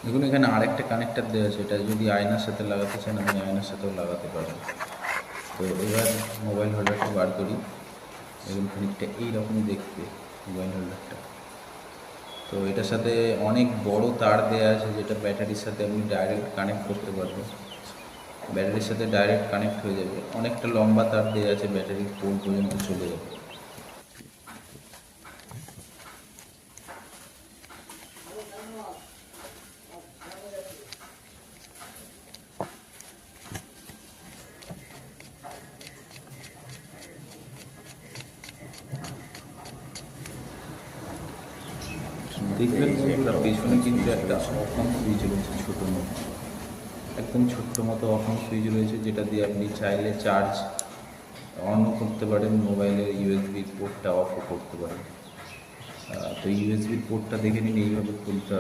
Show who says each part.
Speaker 1: দেখুন এখানে আরেকটা কানেক্টার দেওয়া আছে, এটা যদি আয়নার সাথে লাগাতে চান আপনি আয়নার সাথেও লাগাতে পারেন। তো এবার মোবাইল হোল্ডারটা বার করি। দেখুন খানিকটা এইরকমই দেখতে মোবাইল হোল্ডারটা। তো এটার সাথে অনেক বড় তার দেওয়া আছে, যেটা ব্যাটারির সাথে আপনি ডাইরেক্ট কানেক্ট করতে পারবেন। ব্যাটারির সাথে ডাইরেক্ট কানেক্ট হয়ে যাবে। অনেকটা লম্বা তার দেওয়া আছে, ব্যাটারির পোল পর্যন্ত চলে যাবে। দেখবেন বন্ধুরা পেছনে কিন্তু একটা অফ অন সুইচ রয়েছে ছোটো মতো, একদম ছোট্ট মতো অফ অন সুইচ রয়েছে, যেটা দিয়ে আপনি চাইলে চার্জ অনও করতে পারেন, মোবাইলের ইউএসবি পোর্টটা অফও করতে পারেন। তো ইউএসবি পোর্টটা দেখে নিন, এইভাবে খুলতে হবে।